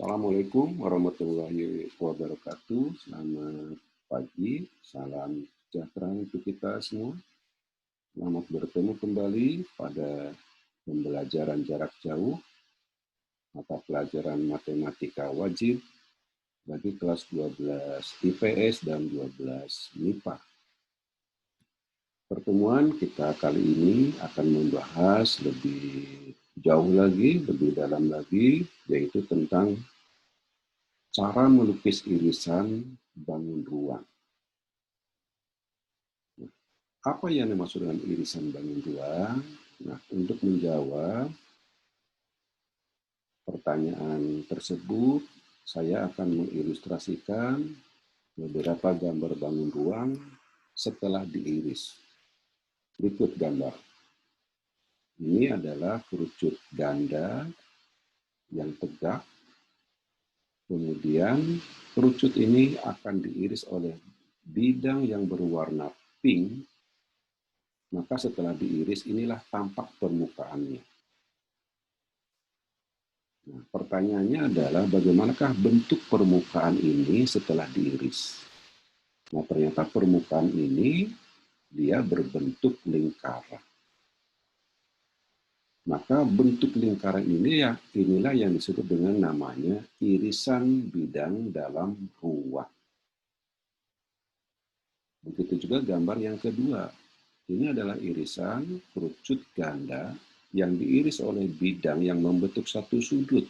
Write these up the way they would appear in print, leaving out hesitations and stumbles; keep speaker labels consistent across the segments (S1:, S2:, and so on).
S1: Assalamualaikum warahmatullahi wabarakatuh. Selamat pagi, salam sejahtera untuk kita semua. Selamat bertemu kembali pada pembelajaran jarak jauh, mata pelajaran matematika wajib bagi kelas 12 IPS dan 12 MIPA. Pertemuan kita kali ini akan membahas lebih jauh lagi, lebih dalam lagi, yaitu tentang cara melukis irisan bangun ruang. Apa yang dimaksud dengan irisan bangun ruang? Nah, untuk menjawab pertanyaan tersebut, saya akan mengilustrasikan beberapa gambar bangun ruang setelah diiris. Berikut gambar. Ini adalah kerucut ganda yang tegak. Kemudian kerucut ini akan diiris oleh bidang yang berwarna pink. Maka setelah diiris, inilah tampak permukaannya. Nah, pertanyaannya adalah bagaimanakah bentuk permukaan ini setelah diiris? Nah, ternyata permukaan ini dia berbentuk lingkaran. Maka bentuk lingkaran inilah yang disebut dengan namanya irisan bidang dalam ruang. Begitu juga gambar yang kedua. Ini adalah irisan kerucut ganda yang diiris oleh bidang yang membentuk satu sudut.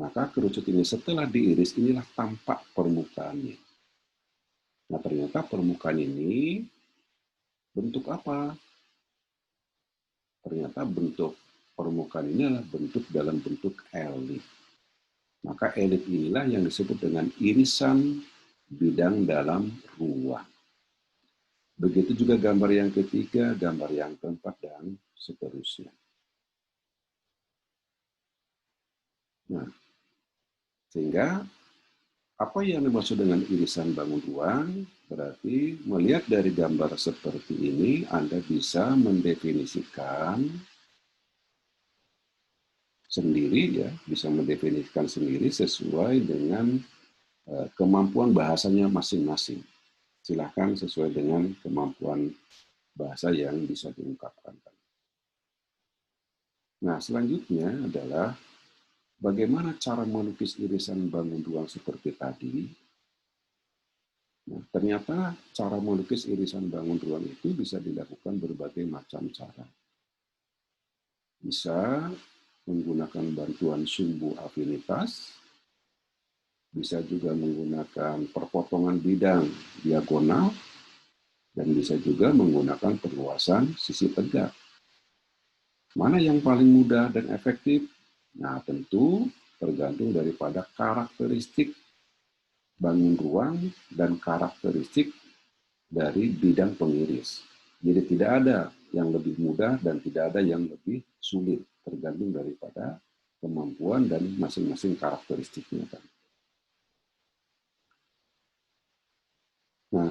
S1: Maka kerucut ini setelah diiris, inilah tampak permukaannya. Nah, ternyata permukaan ini bentuk apa? Ternyata bentuk permukaan ini adalah bentuk dalam bentuk elip. Maka elip inilah yang disebut dengan irisan bidang dalam ruang. Begitu juga gambar yang ketiga, gambar yang keempat, dan seterusnya. Nah, sehingga apa yang dimaksud dengan irisan bangun ruang? Berarti melihat dari gambar seperti ini, Anda bisa mendefinisikan sendiri, ya, bisa mendefinisikan sendiri sesuai dengan kemampuan bahasanya masing-masing. Silakan sesuai dengan kemampuan bahasa yang bisa diungkapkan. Nah, selanjutnya adalah bagaimana cara melukis irisan bangun ruang seperti tadi. Nah, ternyata cara melukis irisan bangun ruang itu bisa dilakukan berbagai macam cara. Bisa menggunakan bantuan sumbu afinitas, bisa juga menggunakan perpotongan bidang diagonal, dan bisa juga menggunakan perluasan sisi tegak. Mana yang paling mudah dan efektif? Nah, tentu tergantung daripada karakteristik bangun ruang dan karakteristik dari bidang pengiris. Jadi tidak ada yang lebih mudah dan tidak ada yang lebih sulit, tergantung daripada kemampuan dan masing-masing karakteristiknya. Nah,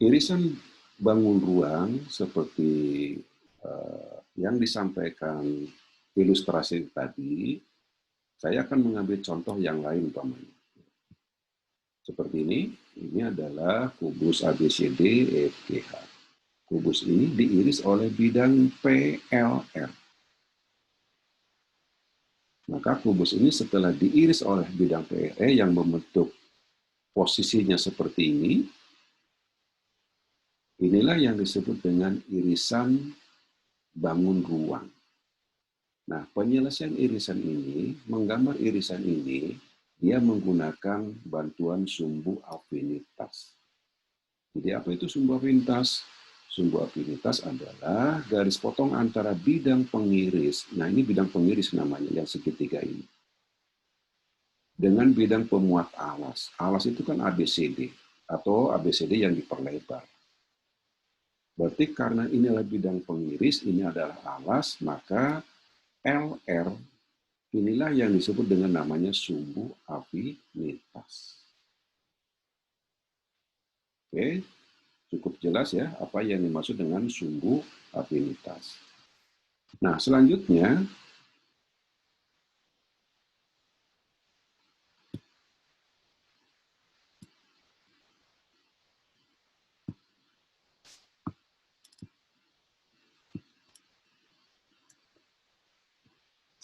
S1: irisan bangun ruang seperti yang disampaikan ilustrasi tadi, saya akan mengambil contoh yang lain umpamanya. Seperti ini adalah kubus ABCD EFGH. Kubus ini diiris oleh bidang PLR. Maka kubus ini setelah diiris oleh bidang PLR yang membentuk posisinya seperti ini, inilah yang disebut dengan irisan bangun ruang. Nah, penyelesaian irisan ini, menggambar irisan ini, dia menggunakan bantuan sumbu afinitas. Jadi apa itu sumbu afinitas? Sumbu afinitas adalah garis potong antara bidang pengiris. Nah, ini bidang pengiris namanya, yang segitiga ini. Dengan bidang pemuat alas. Alas itu kan ABCD, atau ABCD yang diperlebar. Berarti karena inilah bidang pengiris, ini adalah alas, maka LR inilah yang disebut dengan namanya sumbu afinitas. Oke, cukup jelas ya apa yang dimaksud dengan sumbu afinitas. Nah, selanjutnya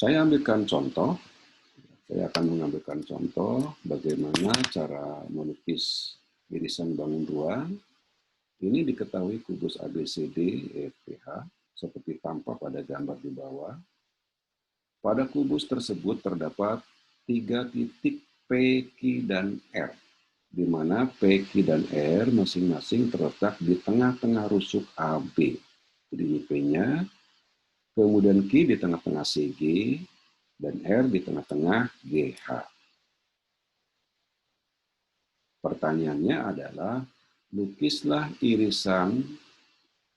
S1: Saya ambilkan contoh, saya akan mengambilkan contoh bagaimana cara melukis irisan bangun ruang. Ini diketahui kubus ABCD EFGH seperti tampak pada gambar di bawah. Pada kubus tersebut terdapat 3 titik P, Q, dan R, di mana P, Q, dan R masing-masing terletak di tengah-tengah rusuk AB. Jadi P-nya, kemudian Q di tengah-tengah CG, dan R di tengah-tengah GH. Pertanyaannya adalah, lukislah irisan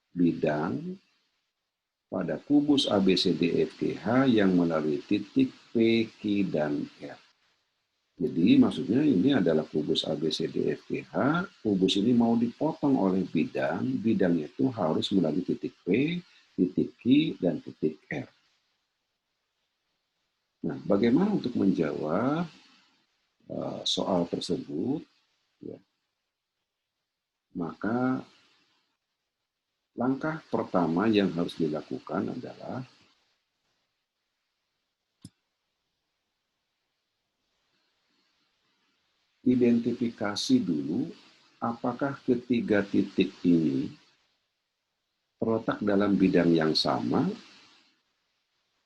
S1: bidang pada kubus ABCDFGH yang melalui titik P, Q, dan R. Jadi maksudnya ini adalah kubus ABCDFGH, kubus ini mau dipotong oleh bidang, bidang itu harus melalui titik P, titik Q, dan titik R. Nah, bagaimana untuk menjawab soal tersebut? Ya, maka langkah pertama yang harus dilakukan adalah identifikasi dulu apakah ketiga titik ini terletak dalam bidang yang sama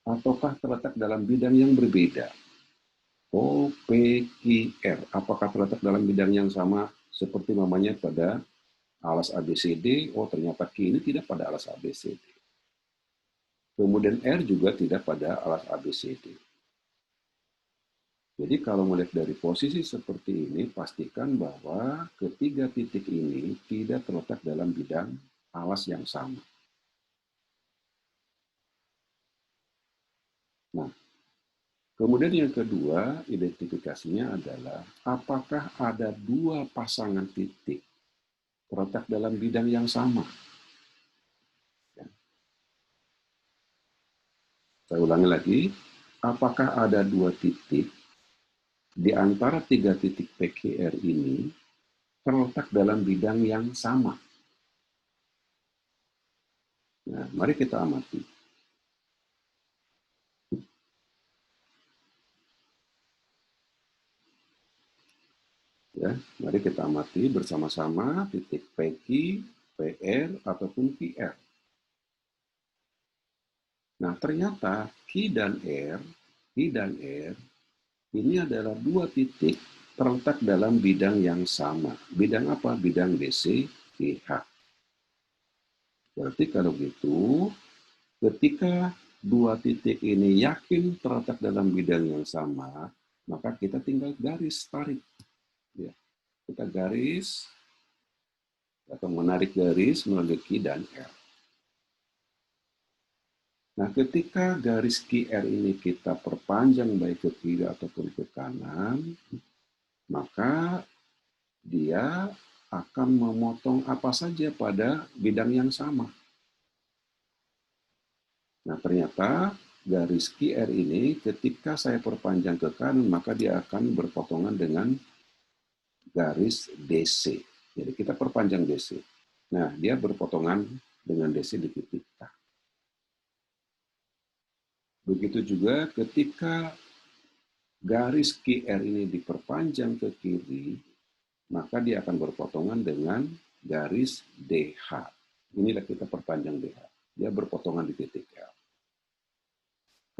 S1: ataukah terletak dalam bidang yang berbeda. O, P, Q, R. Apakah terletak dalam bidang yang sama seperti namanya pada alas ABCD? Oh, ternyata Q ini tidak pada alas ABCD. Kemudian R juga tidak pada alas ABCD. Jadi kalau melihat dari posisi seperti ini, pastikan bahwa ketiga titik ini tidak terletak dalam bidang alas yang sama. Nah, kemudian yang kedua, identifikasinya adalah apakah ada dua pasangan titik terletak dalam bidang yang sama. Ya. Saya ulangi lagi, apakah ada dua titik di antara tiga titik PQR ini terletak dalam bidang yang sama. Nah, mari kita amati. Ya, mari kita amati bersama-sama titik PQ, PR, ataupun QR. Nah, ternyata Q dan R ini adalah dua titik terletak dalam bidang yang sama. Bidang apa? Bidang DC, GH. Berarti kalau gitu, ketika dua titik ini yakin terletak dalam bidang yang sama, maka kita tinggal garis tarik. Ya. Kita garis atau menarik garis melalui Q dan R. Nah, ketika garis QR ini kita perpanjang baik ke kiri ataupun ke kanan, maka dia akan memotong apa saja pada bidang yang sama. Nah, ternyata garis QR ini ketika saya perpanjang ke kanan, maka dia akan berpotongan dengan garis DC. Jadi kita perpanjang DC. Nah, dia berpotongan dengan DC di titik K. Begitu juga ketika garis QR ini diperpanjang ke kiri, maka dia akan berpotongan dengan garis DH. Inilah kita perpanjang DH. Dia berpotongan di titik L.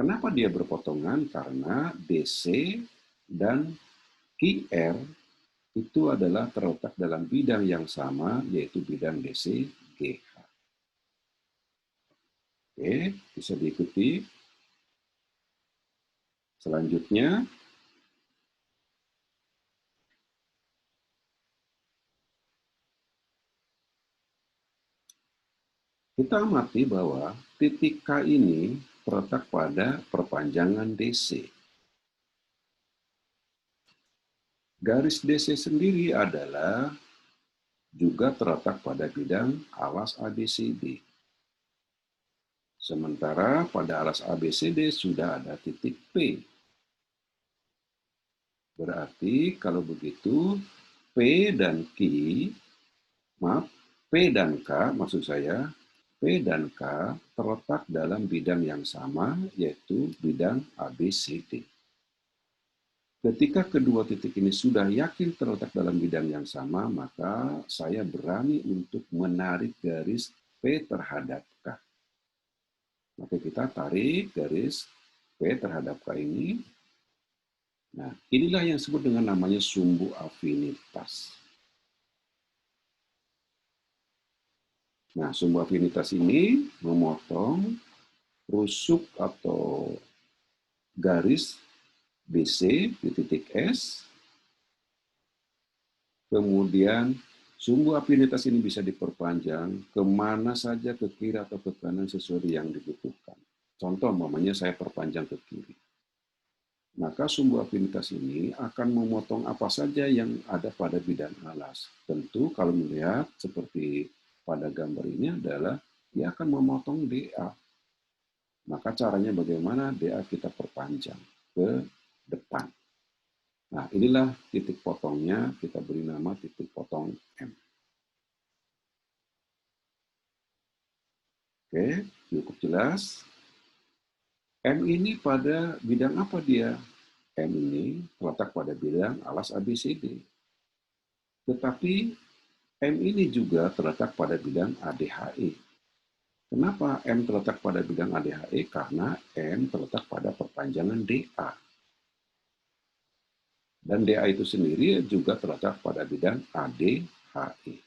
S1: Kenapa dia berpotongan? Karena DC dan QR itu adalah terletak dalam bidang yang sama, yaitu bidang DC GH. Oke, bisa diikuti. Selanjutnya, kita amati bahwa titik K ini terletak pada perpanjangan DC. Garis DC sendiri adalah juga terletak pada bidang alas ABCD. Sementara pada alas ABCD sudah ada titik P. Berarti kalau begitu P dan Q, maaf, P dan K maksud saya, P dan K terletak dalam bidang yang sama, yaitu bidang ABCD. Ketika kedua titik ini sudah yakin terletak dalam bidang yang sama, maka saya berani untuk menarik garis P terhadap K. Maka kita tarik garis P terhadap K ini. Nah, inilah yang disebut dengan namanya sumbu afinitas. Nah, sumbu afinitas ini memotong rusuk atau garis BC di titik S, kemudian sumbu afinitas ini bisa diperpanjang kemana saja, ke kiri atau ke kanan sesuai yang dibutuhkan. Contoh, umpamanya saya perpanjang ke kiri. Maka sumbu afinitas ini akan memotong apa saja yang ada pada bidang alas. Tentu kalau melihat seperti pada gambar ini adalah dia akan memotong DA. Maka caranya bagaimana? DA kita perpanjang ke depan. Nah, inilah titik potongnya, kita beri nama titik potong M. Oke, cukup jelas. M ini pada bidang apa dia? M ini terletak pada bidang alas ABCD. Tetapi M ini juga terletak pada bidang ADHE. Kenapa M terletak pada bidang ADHE? Karena M terletak pada perpanjangan DA. Dan DA itu sendiri juga terletak pada bidang ADHE.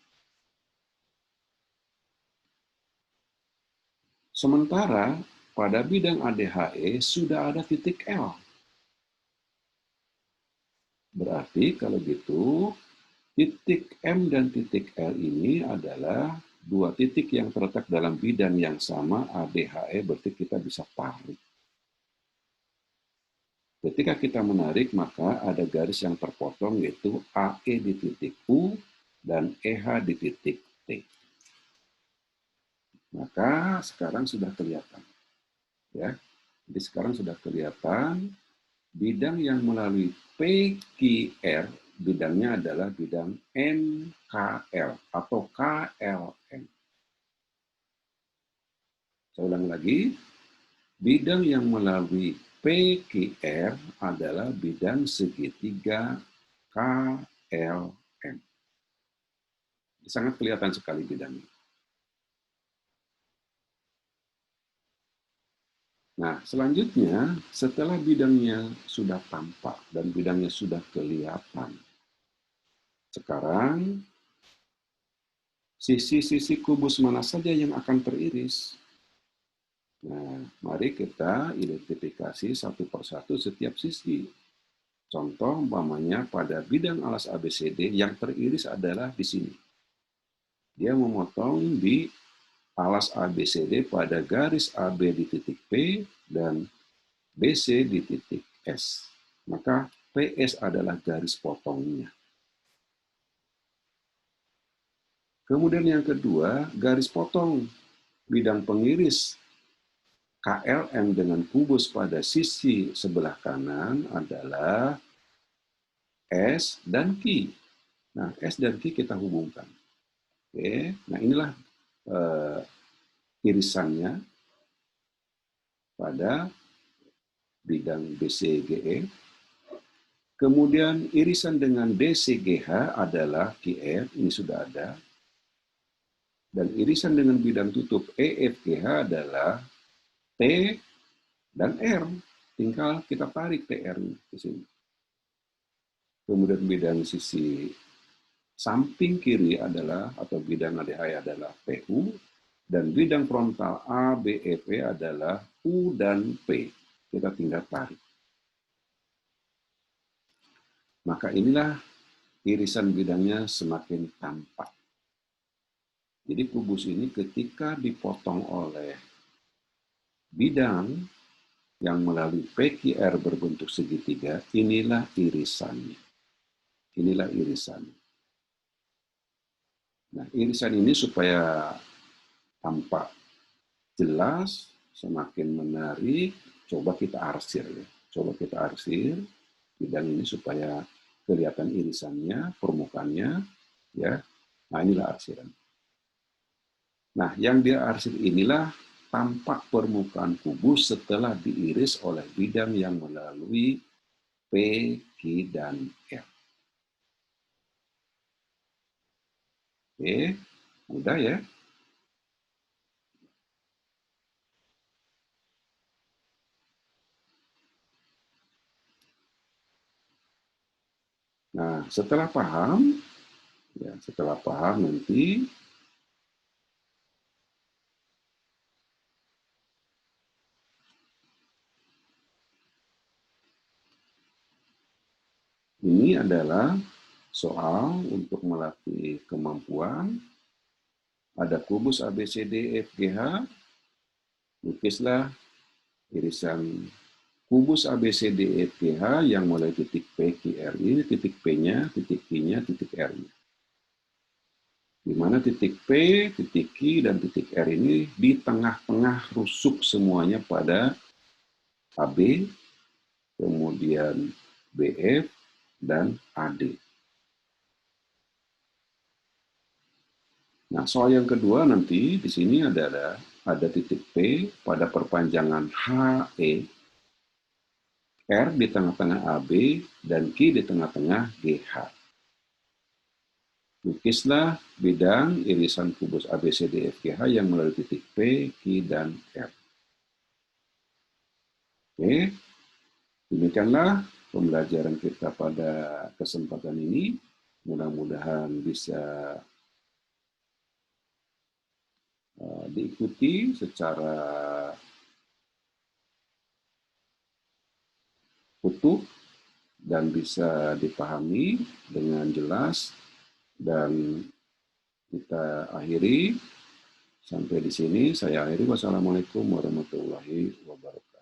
S1: Sementara pada bidang ADHE sudah ada titik L. Berarti kalau gitu, titik M dan titik L ini adalah dua titik yang terletak dalam bidang yang sama ADHE, berarti kita bisa tarik. Ketika kita menarik, maka ada garis yang terpotong, yaitu AE di titik U dan EH di titik T. Maka sekarang sudah kelihatan. Ya. Jadi sekarang sudah kelihatan bidang yang melalui PQR, bidangnya adalah bidang NKL atau KLM. Saya ulang lagi, bidang yang melalui PQR adalah bidang segitiga KLM. Sangat kelihatan sekali bidangnya. Nah, selanjutnya, setelah bidangnya sudah tampak dan bidangnya sudah kelihatan, sekarang sisi-sisi kubus mana saja yang akan teriris? Nah, mari kita identifikasi satu persatu setiap sisi. Contoh, umpamanya pada bidang alas ABCD yang teriris adalah di sini. Dia memotong di alas ABCD pada garis AB di titik P dan BC di titik S. Maka PS adalah garis potongnya. Kemudian yang kedua, garis potong bidang pengiris KLM dengan kubus pada sisi sebelah kanan adalah S dan Q. Nah, S dan Q kita hubungkan. Oke, nah inilah irisannya pada bidang BCGE. Kemudian irisan dengan DCGH adalah QR, ini sudah ada. Dan irisan dengan bidang tutup EFGH adalah T dan R. Tinggal kita tarik TR di sini. Kemudian bidang sisi samping kiri adalah, atau bidang ADHI adalah PU, dan bidang frontal A, B, E, P adalah U dan P. Kita tinggal tarik. Maka inilah irisan bidangnya semakin tampak. Jadi kubus ini ketika dipotong oleh bidang yang melalui PQR berbentuk segitiga, inilah irisannya. Inilah irisannya. Nah, irisan ini supaya tampak jelas, semakin menarik, coba kita arsir ya. Coba kita arsir bidang ini supaya kelihatan irisannya, permukaannya, ya. Nah, inilah arsiran. Nah, yang diarsir inilah tampak permukaan kubus setelah diiris oleh bidang yang melalui P, Q, dan R. Oke, mudah ya. Nah, setelah paham nanti ini adalah soal untuk melatih kemampuan. Ada kubus ABCD FGH, lukislah irisan kubus ABCDEFGH yang mulai titik P, Q, R ini, titik P-nya, titik Q-nya, titik R-nya. Di mana titik P, titik Q, dan titik R ini di tengah-tengah rusuk semuanya pada AB, kemudian BF, dan AD. Nah, soal yang kedua nanti di sini ada titik P pada perpanjangan HE, R di tengah-tengah AB, dan Q di tengah-tengah GH. Lukislah bidang irisan kubus ABCDFGH yang melalui titik P, Q, dan R. Oke, demikianlah pembelajaran kita pada kesempatan ini. Mudah-mudahan bisa diikuti secara utuh dan bisa dipahami dengan jelas. Dan kita akhiri sampai di sini. Saya akhiri. Wassalamualaikum warahmatullahi wabarakatuh.